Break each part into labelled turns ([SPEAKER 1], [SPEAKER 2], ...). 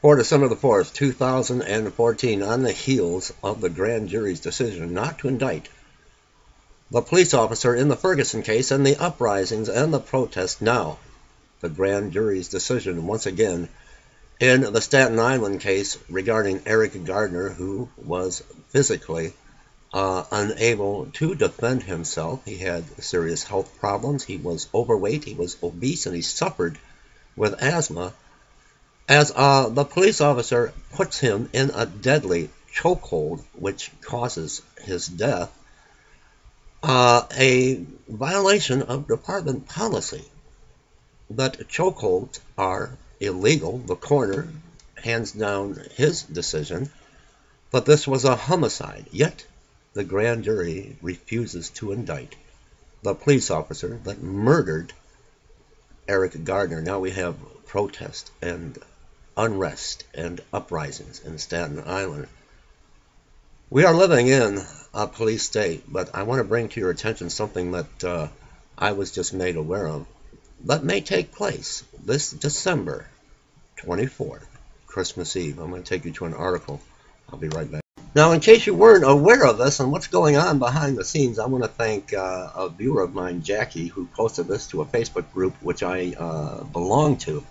[SPEAKER 1] For December the 4th, 2014, on the heels of the grand jury's decision not to indict the police officer in the Ferguson case and the uprisings and the protests, now the grand jury's decision once again in the Staten Island case regarding Eric Gardner, who was physically unable to defend himself. He had serious health problems. He was overweight, he was obese, and he suffered with asthma. As the police officer puts him in a deadly chokehold, which causes his death, a violation of department policy. But chokeholds are illegal. The coroner hands down his decision, but this was a homicide. Yet the grand jury refuses to indict the police officer that murdered Eric Gardner. Now we have protest and unrest and uprisings in Staten Island. We are living in a police state, but I want to bring to your attention something that I was just made aware of that may take place this December 24th, Christmas Eve. I'm going to take you to an article. I'll be right back. Now, in case you weren't aware of this and what's going on behind the scenes, I want to thank a viewer of mine, Jackie, who posted this to a Facebook group which I belong to.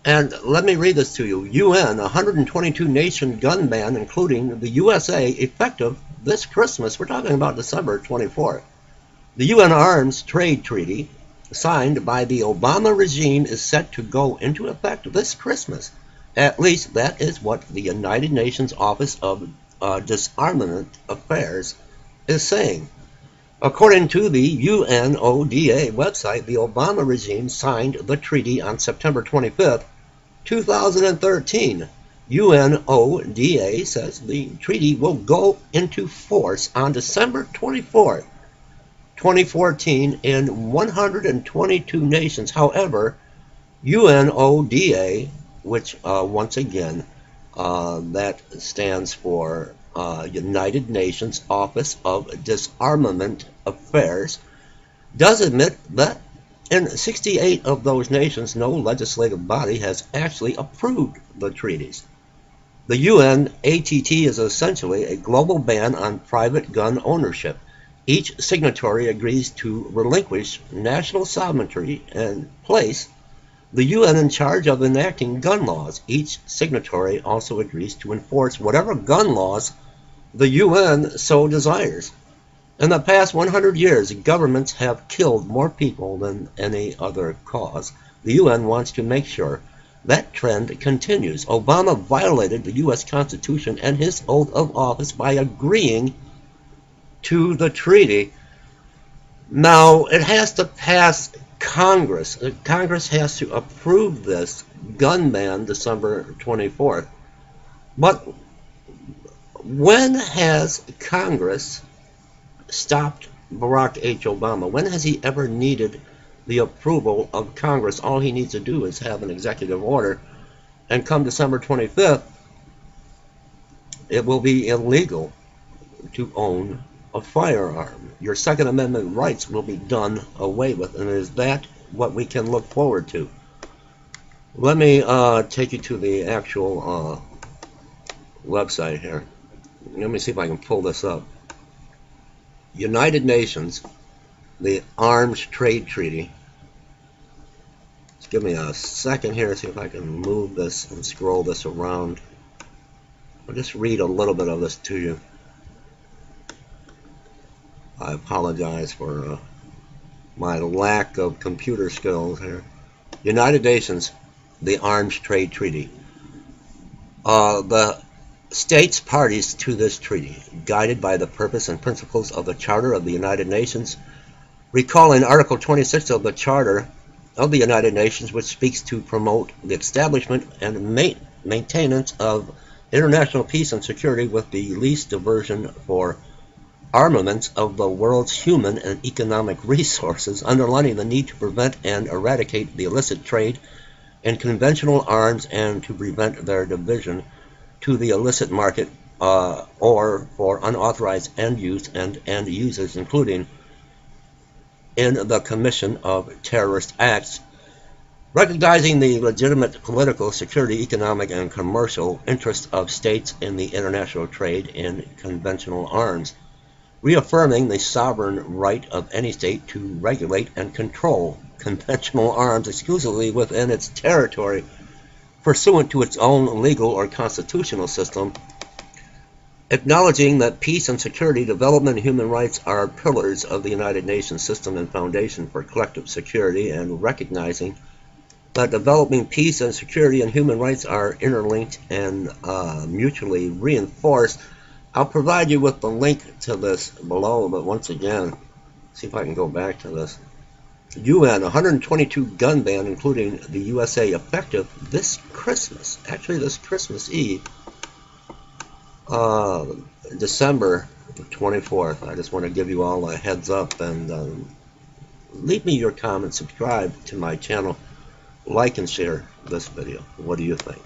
[SPEAKER 1] And let me read this to you. UN, 122 nation gun ban, including the USA, effective this Christmas. We're talking about December 24th. The UN Arms Trade Treaty, signed by the Obama regime, is set to go into effect this Christmas. At least that is what the United Nations Office of Disarmament Affairs is saying. According to the UNODA website, the Obama regime signed the treaty on September 25th, 2013. UNODA says the treaty will go into force on December 24th, 2014 in 122 nations. However, UNODA, which once again that stands for United Nations Office of Disarmament Affairs, does admit that in 68 of those nations, no legislative body has actually approved the treaties. The UNATT is essentially a global ban on private gun ownership. Each signatory agrees to relinquish national sovereignty and place the UN in charge of enacting gun laws. Each signatory also agrees to enforce whatever gun laws the UN so desires. In the past 100 years, governments have killed more people than any other cause. The UN wants to make sure that trend continues. Obama violated the U.S. Constitution and his oath of office by agreeing to the treaty. Now, it has to pass Congress. Congress has to approve this gun ban December 24th. But when has Congress stopped Barack H. Obama? When has he ever needed the approval of Congress? All he needs to do is have an executive order, and come December 25th, it will be illegal to own a firearm. Your Second Amendment rights will be done away with, and is that what we can look forward to? Let me take you to the actual website here. Let me see if I can pull this up. United Nations, the Arms Trade Treaty. Just give me a second here to see if I can move this and scroll this around. I'll just read a little bit of this to you. I apologize for my lack of computer skills here. United Nations, the Arms Trade Treaty. The states parties to this treaty, guided by the purpose and principles of the Charter of the United Nations, recalling Article 26 of the Charter of the United Nations, which speaks to promote the establishment and maintenance of international peace and security with the least diversion for armaments of the world's human and economic resources, underlining the need to prevent and eradicate the illicit trade in conventional arms and to prevent their division to the illicit market or for unauthorized end use and end users, including in the commission of terrorist acts. Recognizing the legitimate political, security, economic, and commercial interests of states in the international trade in conventional arms. Reaffirming the sovereign right of any state to regulate and control conventional arms exclusively within its territory, pursuant to its own legal or constitutional system. Acknowledging that peace and security, development, and human rights are pillars of the United Nations system and foundation for collective security, and recognizing that developing peace and security and human rights are interlinked and mutually reinforced. I'll provide you with the link to this below, but once again, see if I can go back to this. UN 122 gun ban, including the USA, effective this Christmas, actually this Christmas Eve, December 24th. I just want to give you all a heads up, and leave me your comments, subscribe to my channel, like and share this video. What do you think?